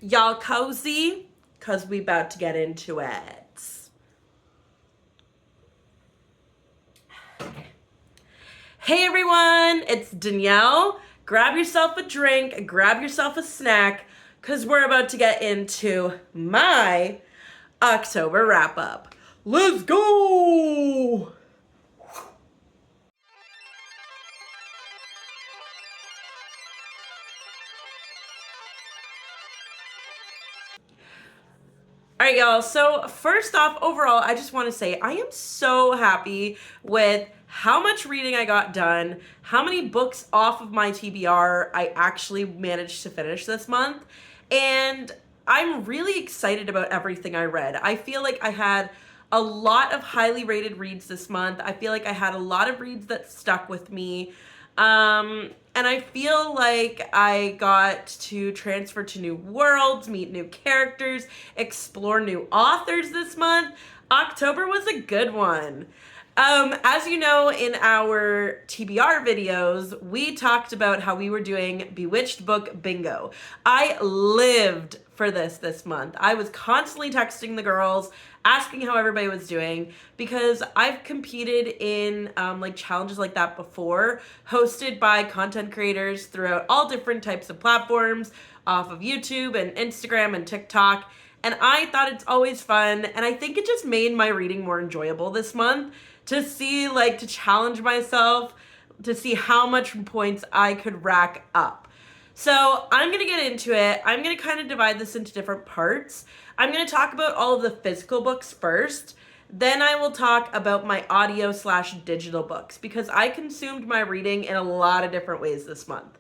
Y'all cozy? Because we about to get into it. Hey everyone, it's Danielle. Grab yourself a drink, grab yourself a snack, because we're about to get into my October wrap-up. Let's go! All right, y'all. So first off, overall, I just want to say I am so happy with how much reading I got done, how many books off of my TBR I actually managed to finish this month, and I'm really excited about everything I read. I feel like I had a lot of highly rated reads this month. I feel like I had a lot of reads that stuck with me. And I feel like I got to transfer to new worlds, meet new characters, explore new authors this month. October was a good one. As you know, in our TBR videos, we talked about how we were doing Bewitched book bingo. I lived for this month. I was constantly texting the girls, asking how everybody was doing, because I've competed in like challenges like that before, hosted by content creators throughout all different types of platforms, off of YouTube and Instagram and TikTok. And I thought it's always fun, and I think it just made my reading more enjoyable this month to see, like, to challenge myself, to see how much points I could rack up. So I'm going to get into it. I'm going to kind of divide this into different parts. I'm going to talk about all of the physical books first. Then I will talk about my audio/digital books, because I consumed my reading in a lot of different ways this month.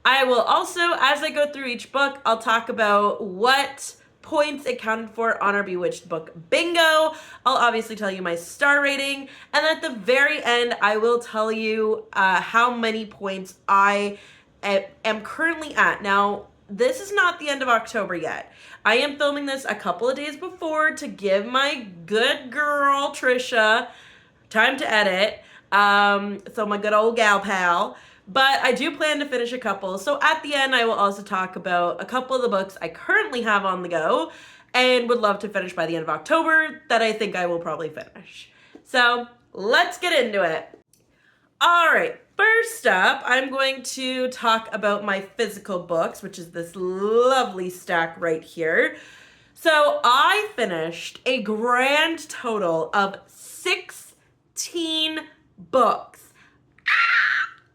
I will also, as I go through each book, I'll talk about what points it counted for on our Bewitched book bingo. I'll obviously tell you my star rating, and at the very end I will tell you how many points I am currently at. Now, this is not the end of October yet. I am filming this a couple of days before to give my good girl Trisha time to edit, so my good old gal pal. But I do plan to finish a couple. So at the end, I will also talk about a couple of the books I currently have on the go and would love to finish by the end of October that I think I will probably finish. So let's get into it. All right, first up, I'm going to talk about my physical books, which is this lovely stack right here. So I finished a grand total of 16 books.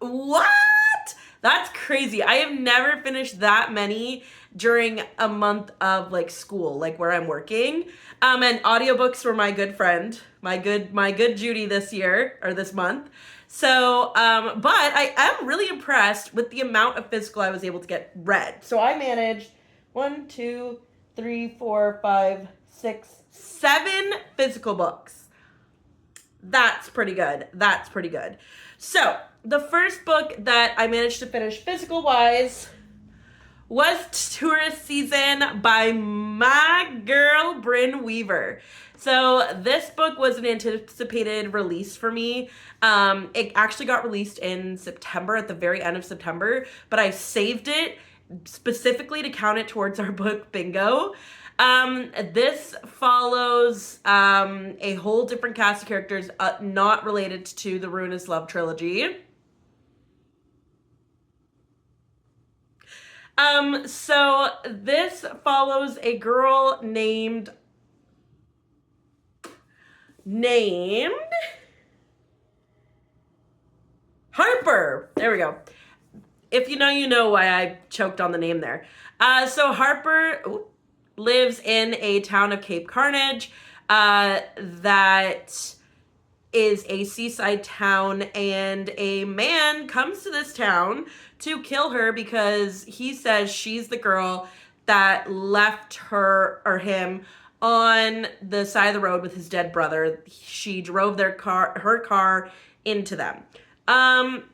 What? That's crazy. I have never finished that many during a month of like school, like where I'm working. And audiobooks were my good friend, my good Judy this year or this month. So, but I am really impressed with the amount of physical I was able to get read. So I managed 1, 2, 3, 4, 5, 6, 7 physical books. That's pretty good. That's pretty good. So the first book that I managed to finish physical-wise was Tourist Season by my girl, Brynne Weaver. So this book was an anticipated release for me. It actually got released in September, at the very end of September, but I saved it specifically to count it towards our book bingo. This follows a whole different cast of characters not related to the Ruinous Love trilogy. So this follows a girl named Harper. There we go. If you know why I choked on the name there. So Harper lives in a town of Cape Carnage that is a seaside town, and a man comes to this town to kill her because he says she's the girl that left her or him on the side of the road with his dead brother. She drove her car into them. I'm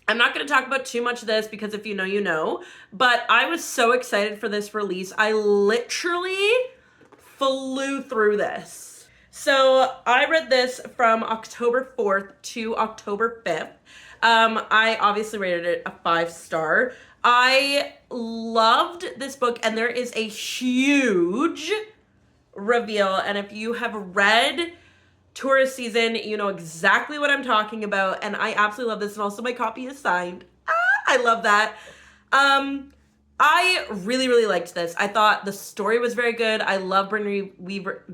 not going to talk about too much of this because if you know, you know. But I was so excited for this release. I literally flew through this. So I read this from October 4th to October 5th. I obviously rated it a 5-star. I loved this book, and there is a huge reveal, and if you have read Tourist Season, you know exactly what I'm talking about, and I absolutely love this, and also my copy is signed. I love that. I really, really liked this. I thought the story was very good. I love Brynne Weaver.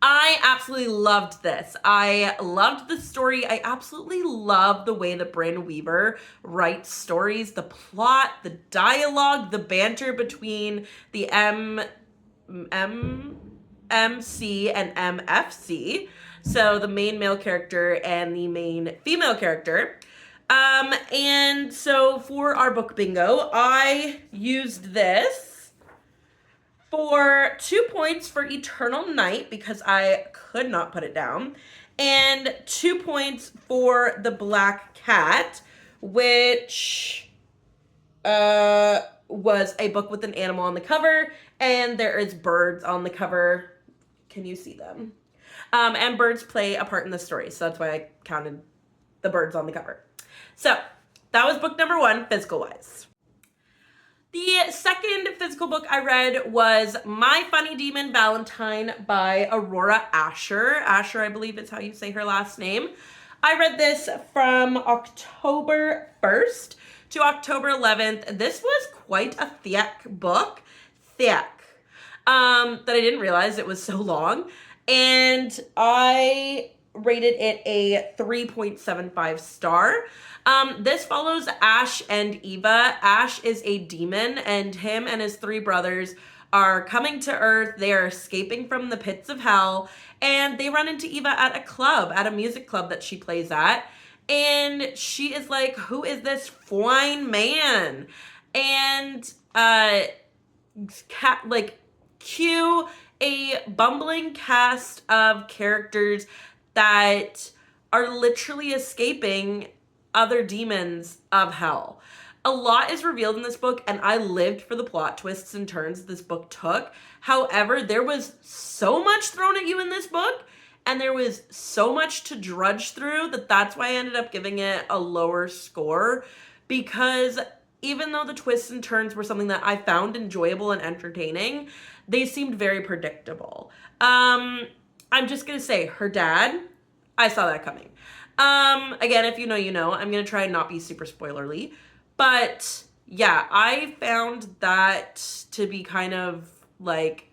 I absolutely loved this. I loved the story. I absolutely love the way that Brynne Weaver writes stories, the plot, the dialogue, the banter between the MC and MFC. So the main male character and the main female character. And so for our book bingo, I used this for 2 points for Eternal Night because I could not put it down, and 2 points for The Black Cat, which was a book with an animal on the cover, and there is birds on the cover. Can you see them? And birds play a part in the story, so that's why I counted the birds on the cover. So that was book number 1, physical-wise. The second physical book I read was My Funny Demon Valentine by Aurora Asher. Asher, I believe is how you say her last name. I read this from October 1st to October 11th. This was quite a thick book. Thick. That I didn't realize it was so long. And I rated it a 3.75 star. This follows Ash and Eva. Ash is a demon, and him and his 3 brothers are coming to Earth. They are escaping from the pits of hell, and they run into Eva at a club, at a music club that she plays at. And she is like, who is this fine man? And, cue a bumbling cast of characters that are literally escaping other demons of hell. A lot is revealed in this book, and I lived for the plot twists and turns this book took. However, there was so much thrown at you in this book, and there was so much to drudge through that's why I ended up giving it a lower score, because even though the twists and turns were something that I found enjoyable and entertaining, they seemed very predictable. I'm just gonna say, her dad, I saw that coming. Again, if you know, you know. I'm gonna try and not be super spoilerly, but yeah, I found that to be kind of like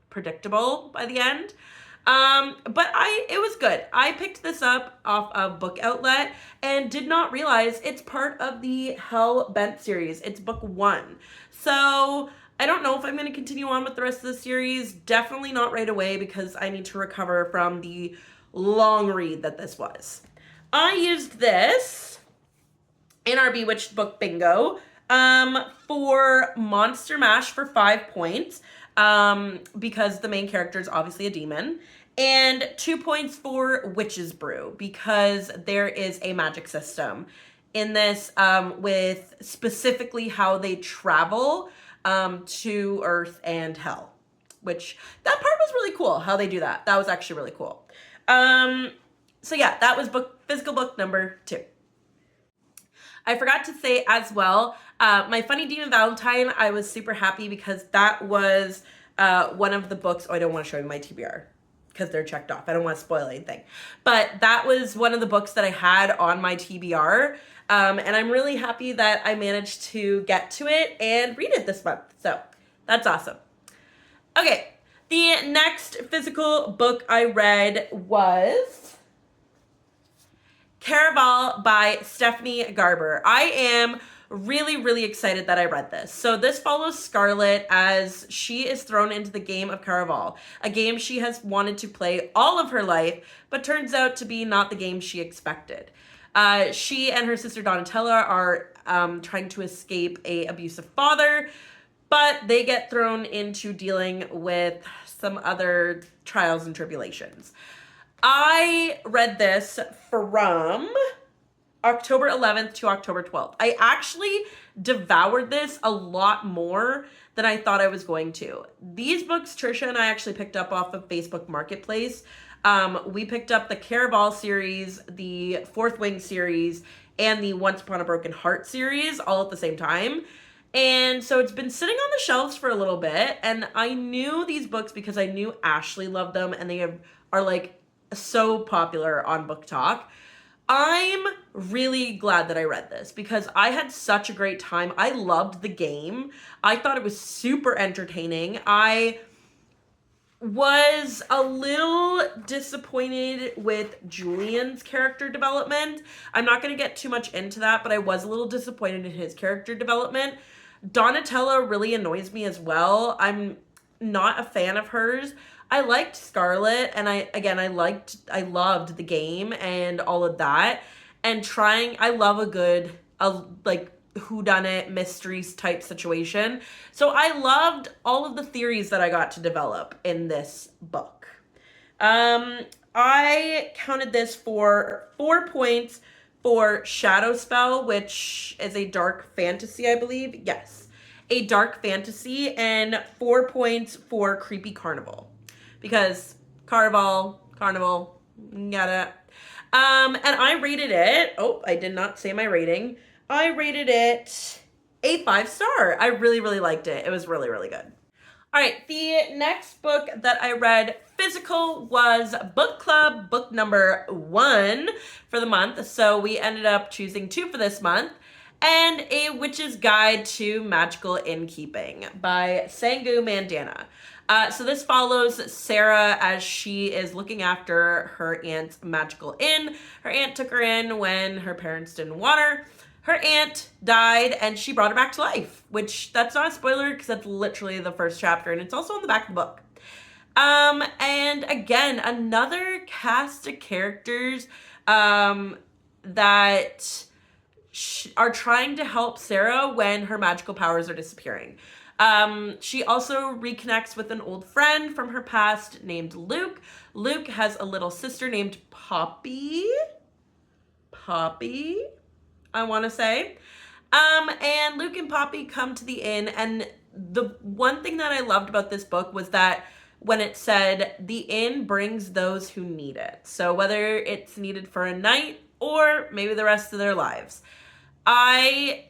predictable by the end. But it was good. I picked this up off of Book Outlet and did not realize it's part of the Hell Bent series. It's book 1. So I don't know if I'm going to continue on with the rest of the series. Definitely not right away because I need to recover from the long read that this was. I used this in our Bewitched book bingo for Monster Mash for 5 points because the main character is obviously a demon, and 2 points for Witch's Brew because there is a magic system in this with specifically how they travel to Earth and Hell, which that part was really cool, how they do that. That was actually really cool. So yeah, that was physical book number 2. I forgot to say as well, My Funny Demon Valentine, I was super happy because that was one of the books. Oh, I don't want to show you my TBR because they're checked off. I don't want to spoil anything. But that was one of the books that I had on my TBR. And I'm really happy that I managed to get to it and read it this month. So that's awesome. Okay, the next physical book I read was Caraval by Stephanie Garber. I am really, really excited that I read this. So this follows Scarlett as she is thrown into the game of Caraval, a game she has wanted to play all of her life, but turns out to be not the game she expected. She and her sister Donatella are trying to escape an abusive father, but they get thrown into dealing with some other trials and tribulations. I read this from October 11th to October 12th. I actually devoured this a lot more than I thought I was going to. These books, Trisha and I actually picked up off of Facebook Marketplace. We picked up the Caraval series, the Fourth Wing series, and the Once Upon a Broken Heart series all at the same time. And so it's been sitting on the shelves for a little bit, and I knew these books because I knew Ashley loved them, and are like so popular on Book Talk. I'm really glad that I read this because I had such a great time. I loved the game. I thought it was super entertaining. I was a little disappointed with Julian's character development. I'm not going to get too much into that, but I was a little disappointed in his character development. Donatella really annoys me as well. I'm not a fan of hers. I liked Scarlet, and I loved the game and all of that. And I love a good, like, whodunit mysteries type situation. So I loved all of the theories that I got to develop in this book. I counted this for 4 points for Shadow Spell, which is a dark fantasy, I believe. Yes, a dark fantasy, and 4 points for Creepy Carnival. Because Carnival, got it. And I rated it, I did not say my rating. I rated it a 5-star. I really, really liked it. It was really, really good. All right, the next book that I read physical was Book Club, book number 1 for the month. So we ended up choosing 2 for this month. And A Witch's Guide to Magical Innkeeping by Sangu Mandanna. So this follows Sarah as she is looking after her aunt's magical inn. Her aunt took her in when her parents didn't want her. Her aunt died and she brought her back to life, which that's not a spoiler because that's literally the first chapter and it's also on the back of the book. And again, another cast of characters that are trying to help Sarah when her magical powers are disappearing. She also reconnects with an old friend from her past named Luke. Luke has a little sister named Poppy, I want to say. And Luke and Poppy come to the inn, and the one thing that I loved about this book was that when it said the inn brings those who need it. So whether it's needed for a night or maybe the rest of their lives. I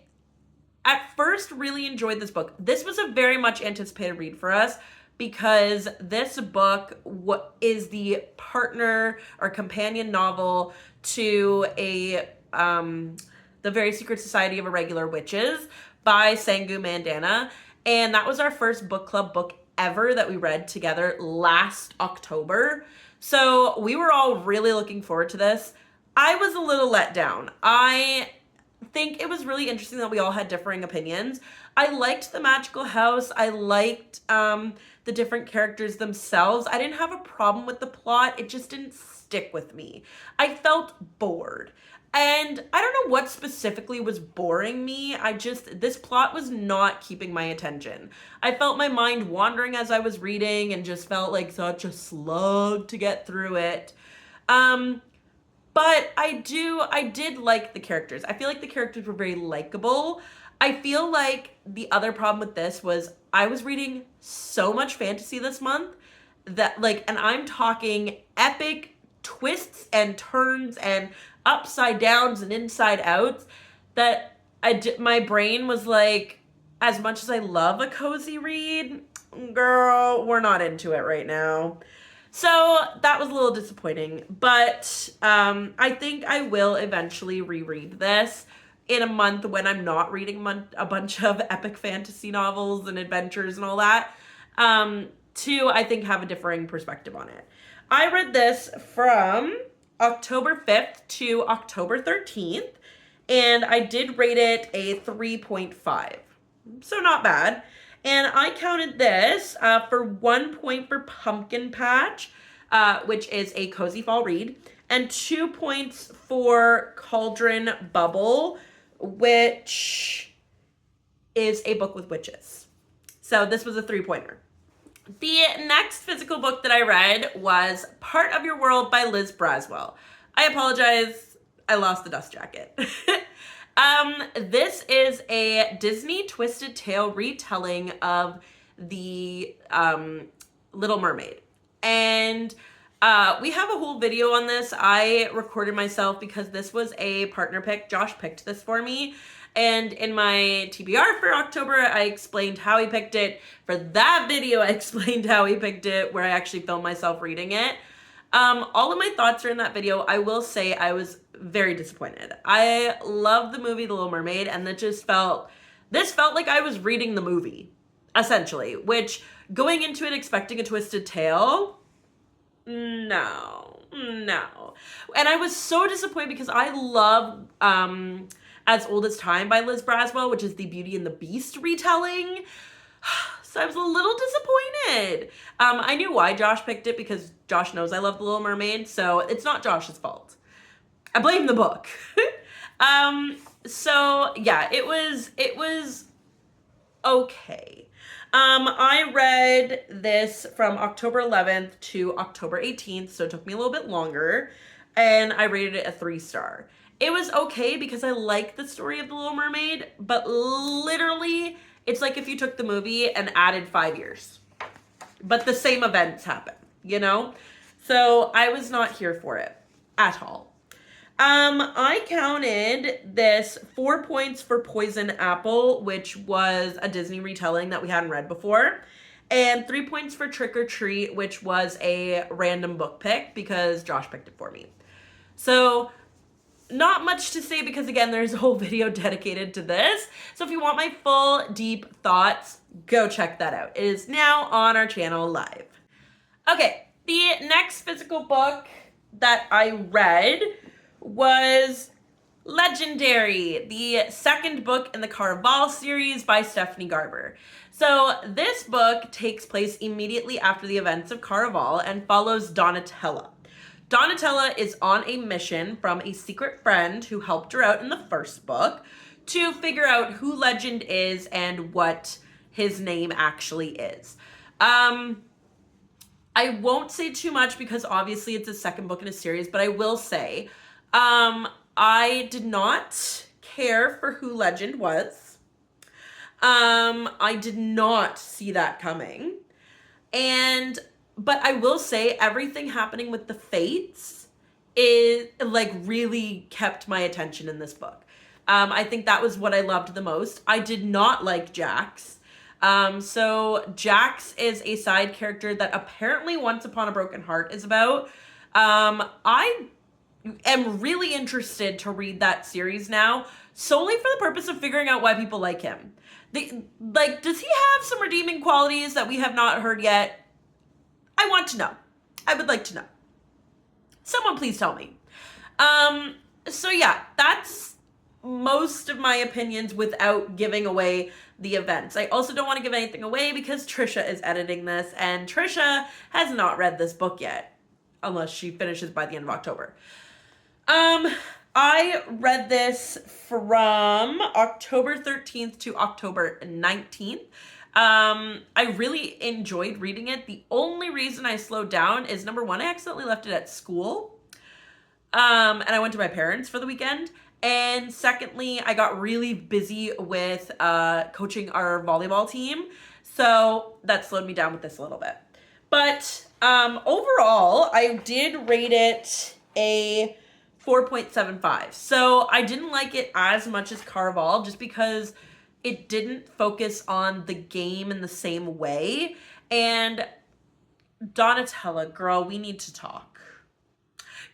at first really enjoyed this book. This was a very much anticipated read for us because this book is the partner or companion novel to the Very Secret Society of Irregular Witches by Sangu Mandanna. And that was our first book club book ever that we read together last October. So we were all really looking forward to this. I was a little let down. I think it was really interesting that we all had differing opinions. I liked the magical house. I liked the different characters themselves. I didn't have a problem with the plot. It just didn't stick with me. I felt bored. And I don't know what specifically was boring me. This plot was not keeping my attention. I felt my mind wandering as I was reading and just felt like such a slug to get through it. But I did like the characters. I feel like the characters were very likable. I feel like the other problem with this was I was reading so much fantasy this month that and I'm talking epic twists and turns and upside downs and inside outs that my brain was like, as much as I love a cozy read, girl, we're not into it right now. So that was a little disappointing, but I think I will eventually reread this in a month when I'm not reading a bunch of epic fantasy novels and adventures and all that, to, I think, have a differing perspective on it. I read this from October 5th to October 13th, and I did rate it a 3.5, so not bad. And I counted this for 1 point for Pumpkin Patch, which is a cozy fall read, and 2 points for Cauldron Bubble, which is a book with witches. So this was a 3-pointer. The next physical book that I read was Part of Your World by Liz Braswell. I apologize, I lost the dust jacket. This is a Disney Twisted Tale retelling of the Little Mermaid. And We have a whole video on this. I recorded myself because this was a partner pick. Josh picked this for me. And in my TBR for October, I explained how he picked it. For that video, I explained how he picked it, where I actually filmed myself reading it. All of my thoughts are in that video. I will say I was very disappointed. I love the movie The Little Mermaid, and this felt like I was reading the movie, essentially, which going into it expecting a twisted tale, no. And I was so disappointed because I love As Old as Time by Liz Braswell, which is the Beauty and the Beast retelling. So I was a little disappointed. I knew why Josh picked it because Josh knows I love The Little Mermaid, so it's not Josh's fault. I blame the book. So yeah, it was okay. I read this from October 11th to October 18th, so it took me a little bit longer, and I rated it a 3-star. It was okay because I like the story of The Little Mermaid, but literally, it's like if you took the movie and added 5 years. But the same events happen, you know? So I was not here for it at all. I counted this 4 points for Poison Apple, which was a Disney retelling that we hadn't read before, and 3 points for Trick or Treat, which was a random book pick because Josh picked it for me. So not much to say because, again, there's a whole video dedicated to this. So if you want my full, deep thoughts, go check that out. It is now on our channel live. Okay, the next physical book that I read was Legendary, the second book in the Caraval series by Stephanie Garber. So this book takes place immediately after the events of Caraval and follows Donatella. Donatella is on a mission from a secret friend who helped her out in the first book to figure out who Legend is and what his name actually is. I won't say too much because obviously it's a second book in a series, but I will say I did not care for who Legend was. I did not see that coming. But I will say everything happening with the Fates is like really kept my attention in this book. I think that was what I loved the most. I did not like Jax. So Jax is a side character that apparently Once Upon a Broken Heart is about. I am really interested to read that series now, solely for the purpose of figuring out why people like him. Does he have some redeeming qualities that we have not heard yet? I want to know. I would like to know. Someone please tell me. So yeah, that's most of my opinions without giving away the events. I also don't want to give anything away because Trisha is editing this, and Trisha has not read this book yet, unless she finishes by the end of October. I read this from October 13th to October 19th. I really enjoyed reading it. The only reason I slowed down is, number one, I accidentally left it at school. And I went to my parents for the weekend. And secondly, I got really busy with coaching our volleyball team. So that slowed me down with this a little bit. But overall, I did rate it a 4.75. So I didn't like it as much as Caraval just because it didn't focus on the game in the same way. And Donatella, girl, we need to talk.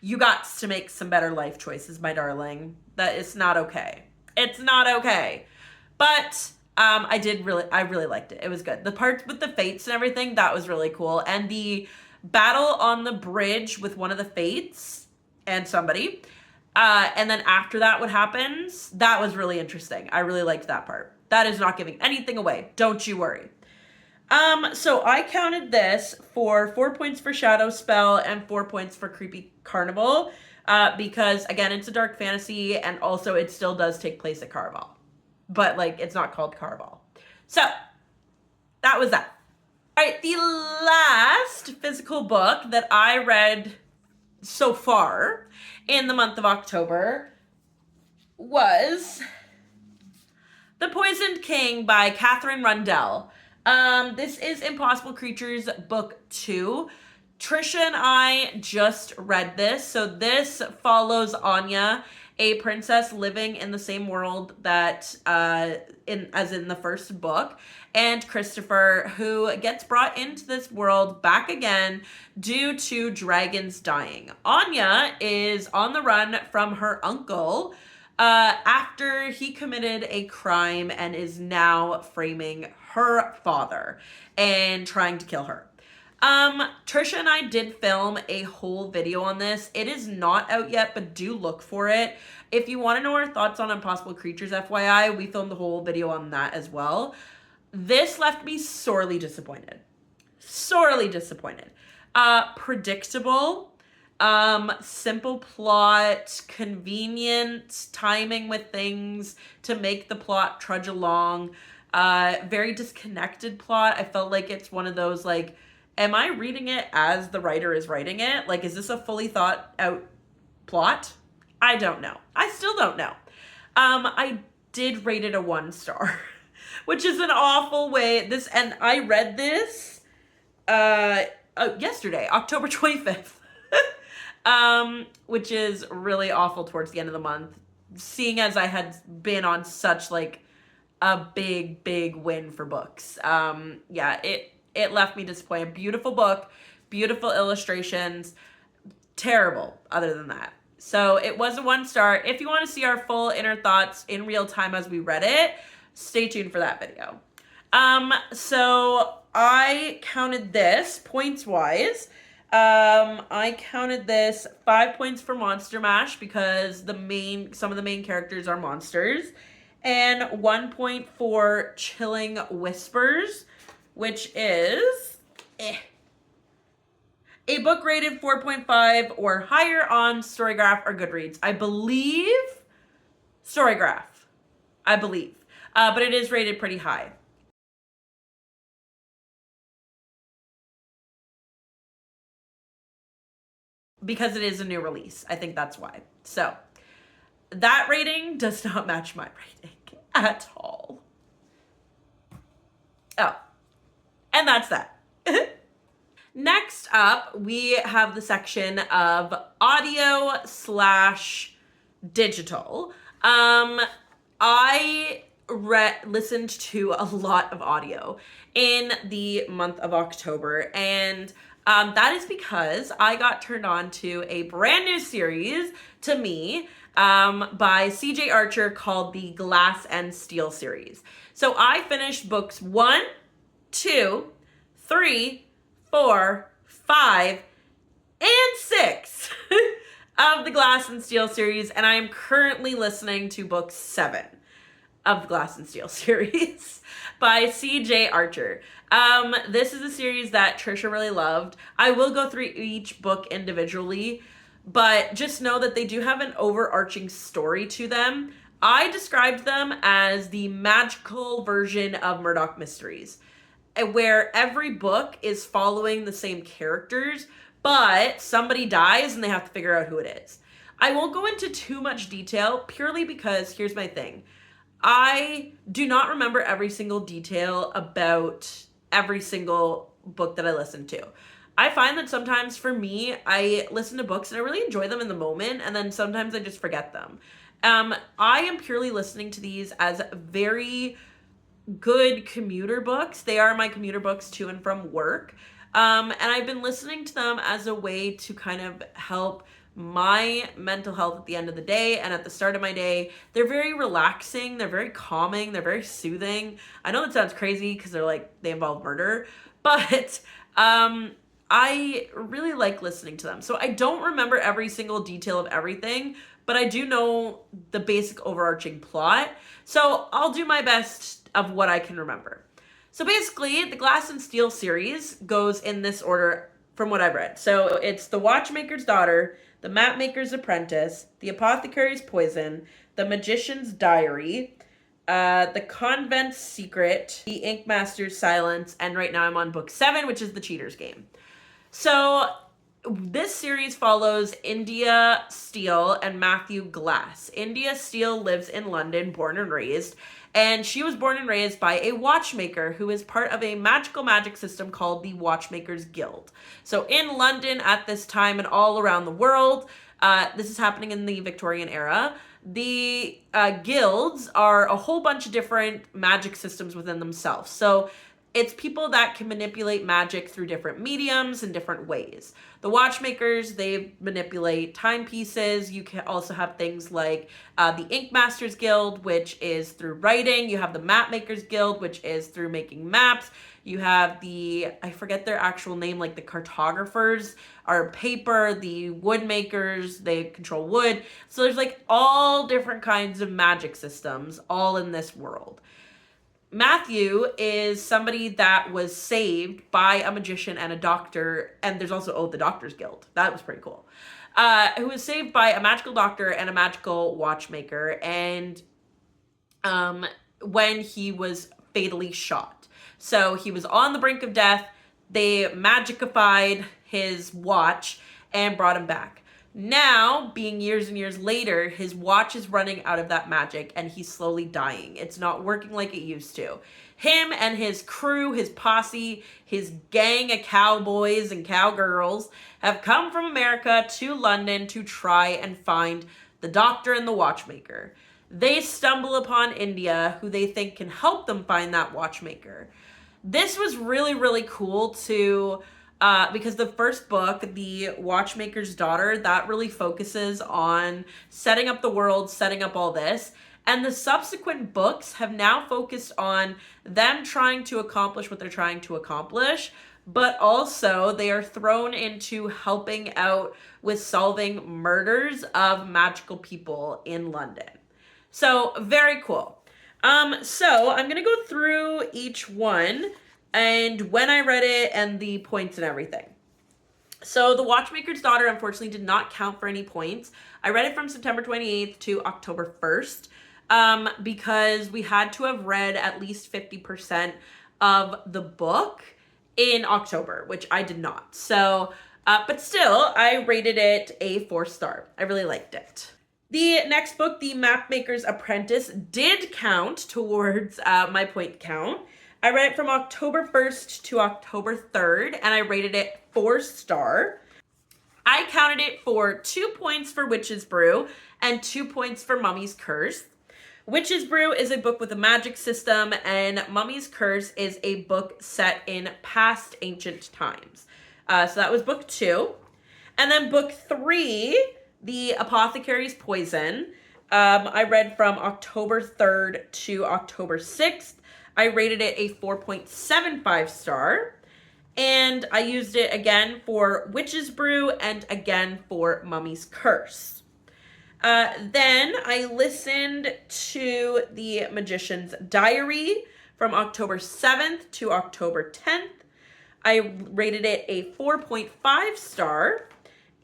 You got to make some better life choices, my darling. That is not okay. It's not okay. But I really liked it. It was good. The parts with the Fates and everything, that was really cool. And the battle on the bridge with one of the Fates and somebody, and then after that, what happens, that was really interesting. I really liked that part. That is not giving anything away. Don't you worry. So I counted this for 4 points for Shadow Spell and 4 points for Creepy Carnival, because again, it's a dark fantasy, and also it still does take place at Caraval, but like it's not called Caraval. So that was that. All right, the last physical book that I read so far in the month of October was The Poisoned King by Katherine Rundell. This is Impossible Creatures book 2. Trisha and I just read this. So this follows Anya, a princess living in the same world that as in the first book, and Christopher, who gets brought into this world back again due to dragons dying. Anya is on the run from her uncle after he committed a crime and is now framing her father and trying to kill her. Trisha and I did film a whole video on this. It is not out yet, but do look for it. If you want to know our thoughts on Impossible Creatures, FYI, we filmed the whole video on that as well. This left me sorely disappointed. Sorely disappointed. Predictable. Simple plot, convenient timing with things to make the plot trudge along. Very disconnected plot. I felt like it's one of those, like, am I reading it as the writer is writing it? Like, is this a fully thought out plot? I don't know. I still don't know. I did rate it a 1 star, which is an awful way. And I read this yesterday, October 25th, which is really awful towards the end of the month, seeing as I had been on such like a big win for books. Yeah, it left me disappointed. Beautiful book, beautiful illustrations, terrible other than that. So it was a 1 star. If you want to see our full inner thoughts in real time as we read it, stay tuned for that video. So I counted this points wise. I counted this 5 points for Monster Mash because some of the main characters are monsters, and 1 point for Chilling Whispers, which is a book rated 4.5 or higher on Storygraph or Goodreads. I believe Storygraph. But it is rated pretty high. Because it is a new release. I think that's why. So, that rating does not match my rating at all. Oh, and that's that. Next up, we have the section of audio/digital. I listened to a lot of audio in the month of October, and that is because I got turned on to a brand new series to me by CJ Archer called the Glass and Steel series. So I finished books 1, 2, 3, 4, 5, and 6 of the Glass and Steel series, and I am currently listening to book 7 of the Glass and Steel series by CJ Archer. This is a series that Trisha really loved. I will go through each book individually, but just know that they do have an overarching story to them. I described them as the magical version of Murdoch Mysteries, where every book is following the same characters, but somebody dies and they have to figure out who it is. I won't go into too much detail purely because here's my thing. I do not remember every single detail about every single book that I listen to. I find that sometimes for me, I listen to books and I really enjoy them in the moment, and then sometimes I just forget them. I am purely listening to these as very good commuter books. They are my commuter books to and from work. And I've been listening to them as a way to kind of help my mental health at the end of the day and at the start of my day. They're very relaxing, they're very calming, they're very soothing. I know that sounds crazy because they involve murder, but I really like listening to them. So I don't remember every single detail of everything, but I do know the basic overarching plot. So I'll do my best of what I can remember. So basically, the Glass and Steel series goes in this order from what I've read. So it's The Watchmaker's Daughter, The Mapmaker's Apprentice, The Apothecary's Poison, The Magician's Diary, The Convent's Secret, The Ink Master's Silence, and right now I'm on book 7, which is The Cheater's Game. So this series follows India Steele and Matthew Glass. India Steele lives in London, born and raised, And she was born and raised by a watchmaker who is part of a magical magic system called the Watchmakers Guild. So in London at this time and all around the world, this is happening in the Victorian era, the guilds are a whole bunch of different magic systems within themselves. So it's people that can manipulate magic through different mediums and different ways. The watchmakers, they manipulate timepieces. You can also have things like the Ink Masters Guild, which is through writing. You have the Mapmakers Guild, which is through making maps. You have the, I forget their actual name, like the cartographers are paper, the wood makers, they control wood. So there's like all different kinds of magic systems all in this world. Matthew is somebody that was saved by a magician and a doctor, and there's also, the Doctors Guild. That was pretty cool. Who was saved by a magical doctor and a magical watchmaker, and when he was fatally shot. So he was on the brink of death. They magicified his watch and brought him back. Now, being years and years later, his watch is running out of that magic and he's slowly dying. It's not working like it used to. Him and his crew, his posse, his gang of cowboys and cowgirls have come from America to London to try and find the doctor and the watchmaker. They stumble upon India, who they think can help them find that watchmaker. This was really, really cool to... because the first book, The Watchmaker's Daughter, that really focuses on setting up the world, setting up all this. And the subsequent books have now focused on them trying to accomplish what they're trying to accomplish, but also they are thrown into helping out with solving murders of magical people in London. So, very cool. So I'm going to go through each one and when I read it and the points and everything. So The Watchmaker's Daughter, unfortunately, did not count for any points. I read it from September 28th to October 1st because we had to have read at least 50% of the book in October, which I did not. So, but still, I rated it a 4-star. I really liked it. The next book, The Mapmaker's Apprentice, did count towards my point count. I read it from October 1st to October 3rd, and I rated it 4-star. I counted it for 2 points for Witch's Brew and 2 points for Mummy's Curse. Witch's Brew is a book with a magic system, and Mummy's Curse is a book set in past ancient times. So that was book 2. And then book 3, The Apothecary's Poison, I read from October 3rd to October 6th. I rated it a 4.75 star, and I used it again for Witch's Brew and again for Mummy's Curse. Then I listened to The Magician's Diary from October 7th to October 10th. I rated it a 4.5 star,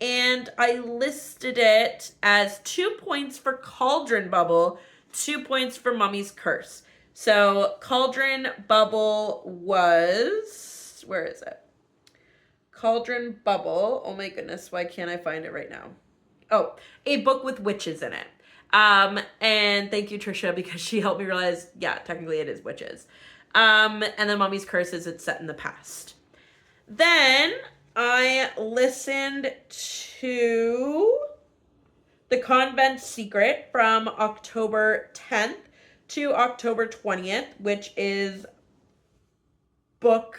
and I listed it as 2 points for Cauldron Bubble, 2 points for Mummy's Curse. So Cauldron Bubble was, where is it? Cauldron Bubble, oh my goodness, why can't I find it right now? Oh, a book with witches in it. And thank you, Trisha, because she helped me realize, yeah, technically it is witches. And then Mummy's Curse is it's set in the past. Then I listened to The Convent Secret from October 10th to October 20th, which is book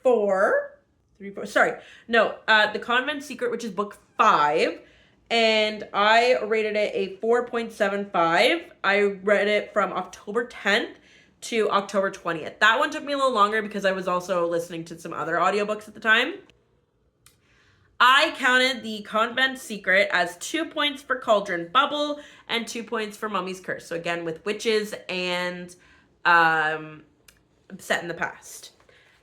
4. The Convent Secret, which is book 5, and I rated it a 4.75. I read it from October 10th to October 20th. That one took me a little longer because I was also listening to some other audiobooks at the time. I counted The Convent Secret as 2 points for Cauldron Bubble and 2 points for Mummy's Curse. So again, with witches and set in the past.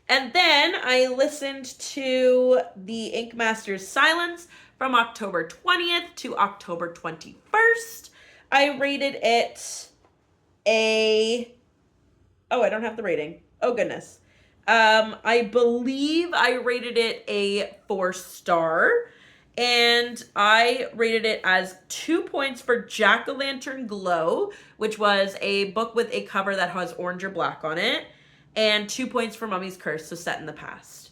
And then I listened to The Ink Master's Silence from October 20th to October 21st. I rated it a... Oh, I don't have the rating. Oh, goodness. I believe I rated it a 4-star, And I rated it as 2 points for Jack-O-Lantern Glow, which was a book with a cover that has orange or black on it, and 2 points for Mummy's Curse, so set in the past.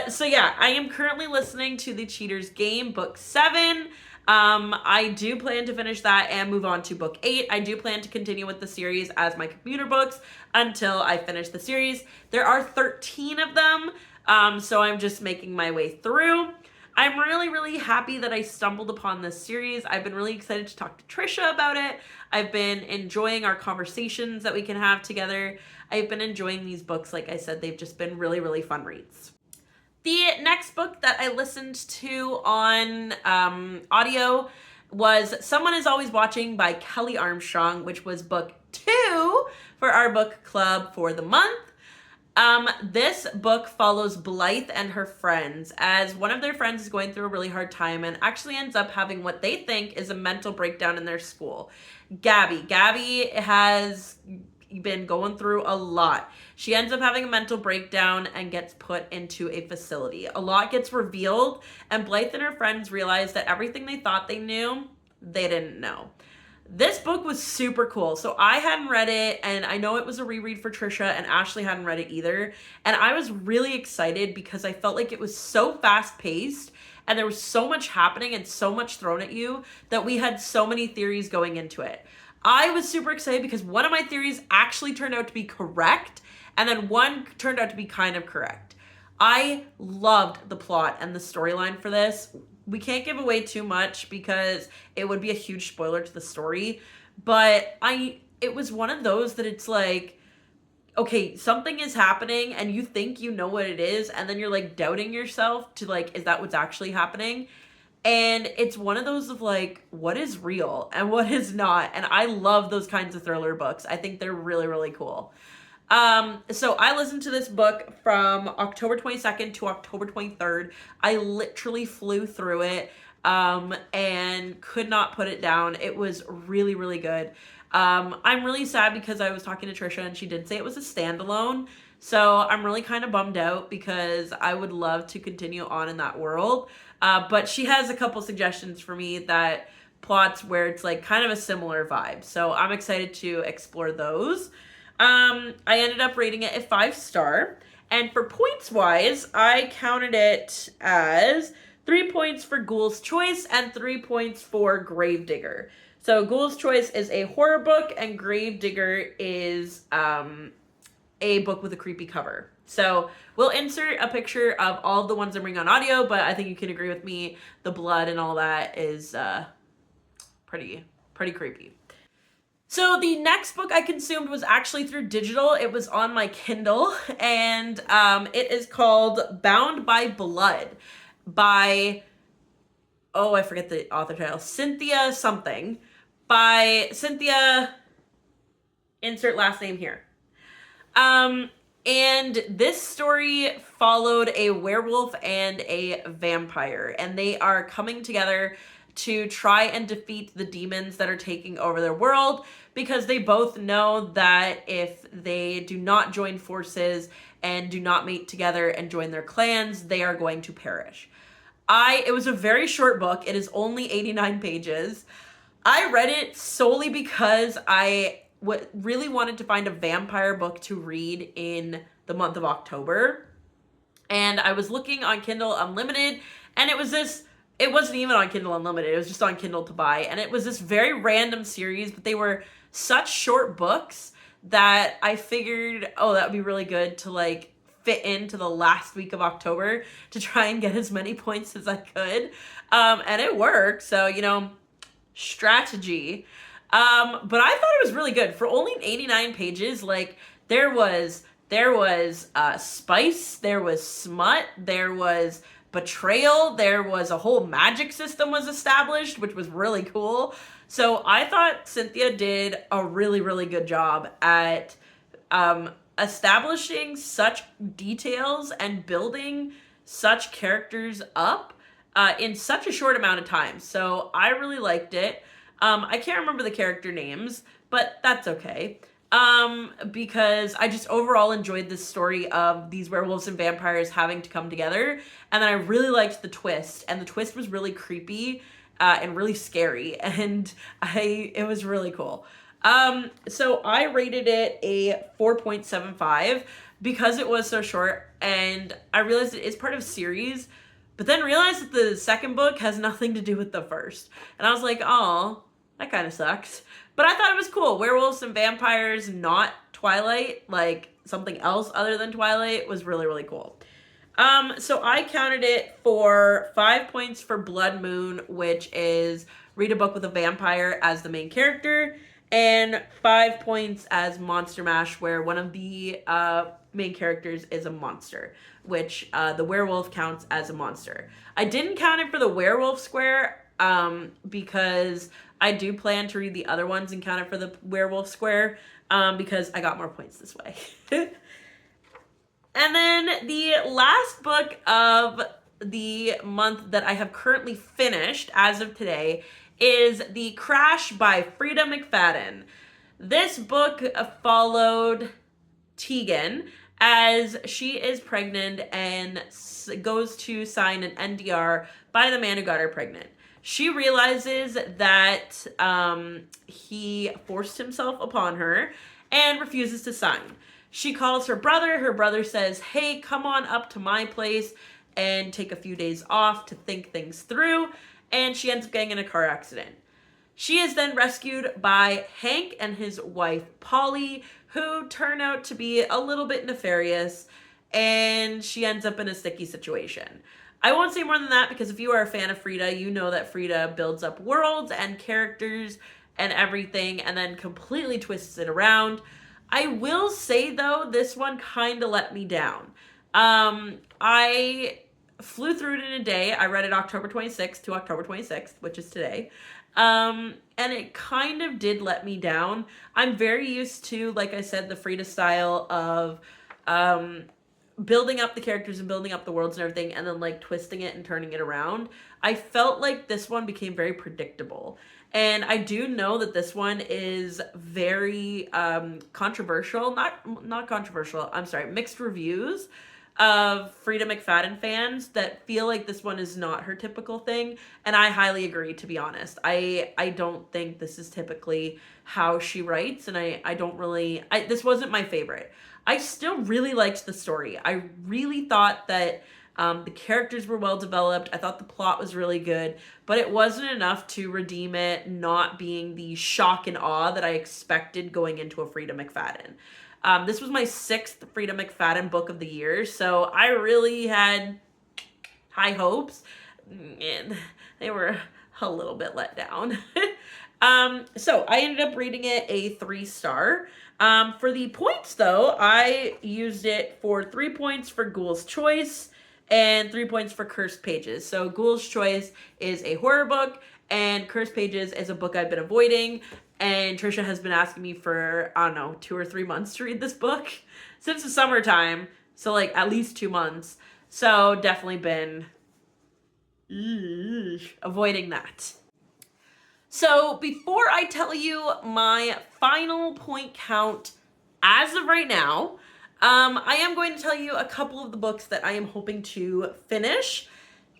So yeah, I am currently listening to The Cheater's Game, book 7. I do plan to finish that and move on to book 8. I do plan to continue with the series as my commuter books until I finish the series. There are 13 of them, so I'm just making my way through. I'm really, really happy that I stumbled upon this series. I've been really excited to talk to Trisha about it. I've been enjoying our conversations that we can have together. I've been enjoying these books. Like I said, they've just been really, really fun reads. The next book that I listened to on audio was Someone Is Always Watching by Kelley Armstrong, which was book 2 for our book club for the month. This book follows Blythe and her friends as one of their friends is going through a really hard time and actually ends up having what they think is a mental breakdown in their school. Gabby has been going through a lot. She ends up having a mental breakdown and gets put into a facility. A lot gets revealed, and Blythe and her friends realize that everything they thought they knew, they didn't know. This book was super cool. So I hadn't read it, and I know it was a reread for Trisha, and Ashley hadn't read it either. And I was really excited because I felt like it was so fast-paced, and there was so much happening and so much thrown at you that we had so many theories going into it. I was super excited because one of my theories actually turned out to be correct, and then one turned out to be kind of correct. I loved the plot and the storyline for this. We can't give away too much because it would be a huge spoiler to the story, but it was one of those that it's like, okay, something is happening and you think you know what it is, and then you're like doubting yourself to like, is that what's actually happening? And it's one of those of like, what is real and what is not? And I love those kinds of thriller books. I think they're really, really cool. So I listened to this book from October 22nd to October 23rd. I literally flew through it, and could not put it down. It was really, really good. I'm really sad because I was talking to Trisha and she did say it was a standalone. So I'm really kind of bummed out because I would love to continue on in that world. But she has a couple suggestions for me that plots where it's like kind of a similar vibe. So I'm excited to explore those. I ended up rating it a 5-star. And for points wise, I counted it as 3 points for Ghoul's Choice and 3 points for Gravedigger. So Ghoul's Choice is a horror book and Gravedigger is a book with a creepy cover. So we'll insert a picture of all the ones I'm bringing on audio, but I think you can agree with me. The blood and all that is pretty creepy. So the next book I consumed was actually through digital. It was on my Kindle, and it is called Bound by Blood by, oh, I forget the author title, Cynthia something, by Cynthia, insert last name here. And this story followed a werewolf and a vampire, and they are coming together to try and defeat the demons that are taking over their world, because they both know that if they do not join forces and do not mate together and join their clans, they are going to perish. It was a very short book. It is only 89 pages. I read it solely because I really wanted to find a vampire book to read in the month of October. And I was looking on Kindle Unlimited, and it wasn't even on Kindle Unlimited, it was just on Kindle to buy. And it was this very random series, but they were such short books that I figured, oh, that would be really good to like fit into the last week of October to try and get as many points as I could. And it worked. So, strategy. But I thought it was really good for only 89 pages. Like there was spice, there was smut, there was betrayal, there was a whole magic system was established, which was really cool. So I thought Cynthia did a really, really good job at establishing such details and building such characters up in such a short amount of time. So I really liked it. I can't remember the character names, but that's okay. because I just overall enjoyed this story of these werewolves and vampires having to come together, and then I really liked the twist, and the twist was really creepy, and really scary, and it was really cool. So I rated it a 4.75 because it was so short, and I realized it is part of a series, but then realized that the second book has nothing to do with the first, and I was like, oh, that kind of sucks. But I thought it was cool. Werewolves and vampires, not Twilight, like something else other than Twilight, was really, really cool. So I counted it for 5 points for Blood Moon, which is read a book with a vampire as the main character, and 5 points as Monster Mash, where one of the main characters is a monster, which the werewolf counts as a monster. I didn't count it for the werewolf square because I do plan to read the other ones and count it for the werewolf square because I got more points this way. And then the last book of the month that I have currently finished as of today is The Crash by Freida McFadden. This book followed Tegan as she is pregnant and goes to sign an NDR by the man who got her pregnant. She realizes that he forced himself upon her and refuses to sign. She calls her brother. Her brother says, hey, come on up to my place and take a few days off to think things through. And she ends up getting in a car accident. She is then rescued by Hank and his wife, Polly, who turn out to be a little bit nefarious, and she ends up in a sticky situation. I won't say more than that because if you are a fan of Freida, you know that Freida builds up worlds and characters and everything and then completely twists it around. I will say, though, this one kind of let me down. I flew through it in a day. I read it October 26th to October 26th, which is today. And it kind of did let me down. I'm very used to, like I said, the Freida style of building up the characters and building up the worlds and everything, and then like twisting it and turning it around. I felt like this one became very predictable. And I do know that this one is very controversial, not controversial, I'm sorry, mixed reviews of Freida McFadden fans that feel like this one is not her typical thing. And I highly agree, to be honest. I don't think this is typically how she writes, and I don't really, this wasn't my favorite. I still really liked the story. I really thought that the characters were well developed. I thought the plot was really good, but it wasn't enough to redeem it not being the shock and awe that I expected going into a Freida McFadden. This was my 6th Freida McFadden book of the year, so I really had high hopes, and they were a little bit let down. So I ended up rating it a 3-star. For the points, though, I used it for 3 points for Ghoul's Choice, and 3 points for Cursed Pages. So Ghoul's Choice is a horror book, and Cursed Pages is a book I've been avoiding. And Trisha has been asking me for, I don't know, 2 or 3 months to read this book since the summertime. So like at least 2 months. So definitely been avoiding that. So before I tell you my final point count as of right now, I am going to tell you a couple of the books that I am hoping to finish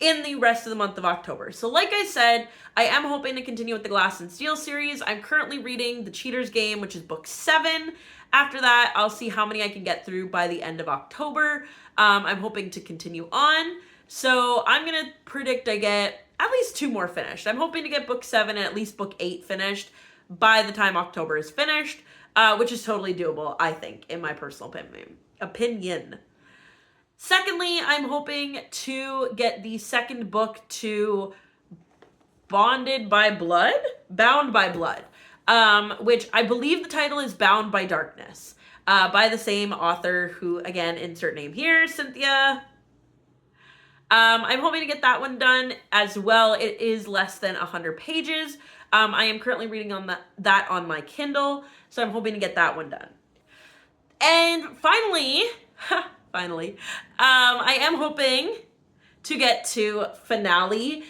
in the rest of the month of October. So like I said, I am hoping to continue with the Glass and Steel series. I'm currently reading The Cheater's Game, which is book 7. After that, I'll see how many I can get through by the end of October. I'm hoping to continue on. So I'm going to predict I get at least 2 more finished. I'm hoping to get book 7 and at least book 8 finished by the time October is finished, which is totally doable, I think, in my personal opinion. Secondly, I'm hoping to get the second book to Bound by Blood, which I believe the title is Bound by Darkness, by the same author who, again, insert name here, Cynthia. I'm hoping to get that one done as well. It is less than 100 pages. I am currently reading on that on my Kindle, so I'm hoping to get that one done. And finally, I am hoping to get to Finale,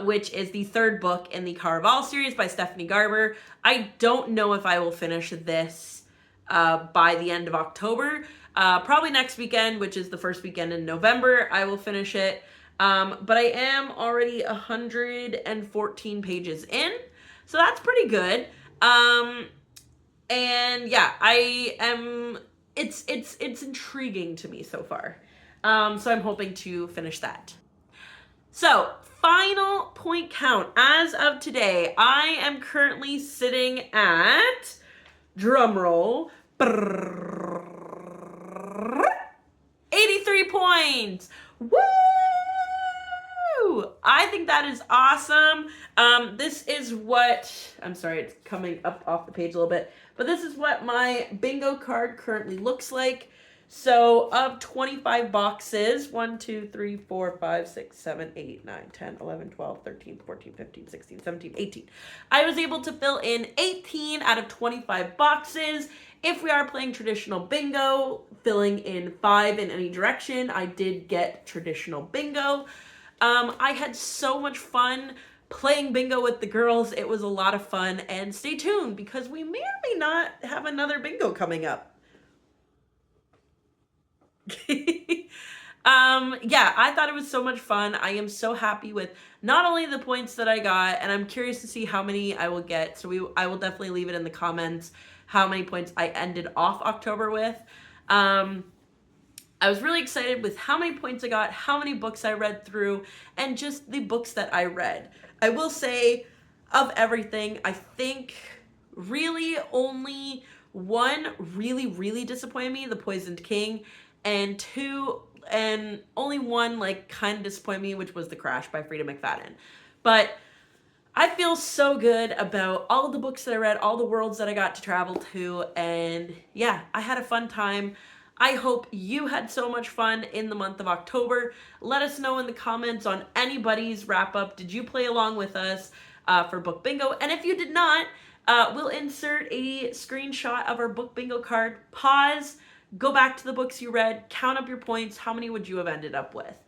which is the 3rd book in the Caraval series by Stephanie Garber. I don't know if I will finish this by the end of October. Probably next weekend, which is the first weekend in November, I will finish it. But I am already 114 pages in, so that's pretty good. And yeah, it's intriguing to me so far. So I'm hoping to finish that. So, final point count. As of today, I am currently sitting at, drumroll, 83 points. Woo! I think that is awesome. This is what, I'm sorry, it's coming up off the page a little bit, but this is what my bingo card currently looks like. So of 25 boxes, 1, 2, 3, 4, 5, 6, 7, 8, 9, 10, 11, 12, 13, 14, 15, 16, 17, 18. I was able to fill in 18 out of 25 boxes. If we are playing traditional bingo, filling in 5 in any direction, I did get traditional bingo. I had so much fun playing bingo with the girls. It was a lot of fun, and stay tuned because we may or may not have another bingo coming up. Yeah, I thought it was so much fun. I am so happy with not only the points that I got, and I'm curious to see how many I will get. So I will definitely leave it in the comments how many points I ended off October with. I was really excited with how many points I got, how many books I read through, and just the books that I read. I will say, of everything, I think really only one really disappointed me, The Poisoned King, and only one like kind of disappointed me, which was The Crash by Freida McFadden. But I feel so good about all the books that I read, all the worlds that I got to travel to, and yeah, I had a fun time. I hope you had so much fun in the month of October. Let us know in the comments on anybody's wrap up. Did you play along with us for book bingo? And if you did not, we'll insert a screenshot of our book bingo card. Pause, go back to the books you read, count up your points. How many would you have ended up with?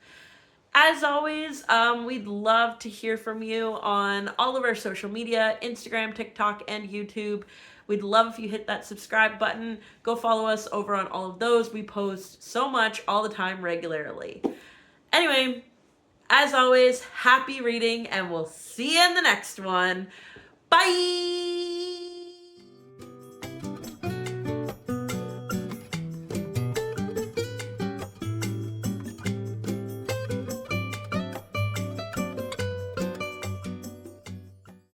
As always, we'd love to hear from you on all of our social media, Instagram, TikTok, and YouTube. We'd love if you hit that subscribe button. Go follow us over on all of those. We post so much all the time regularly. Anyway, as always, happy reading, and we'll see you in the next one. Bye!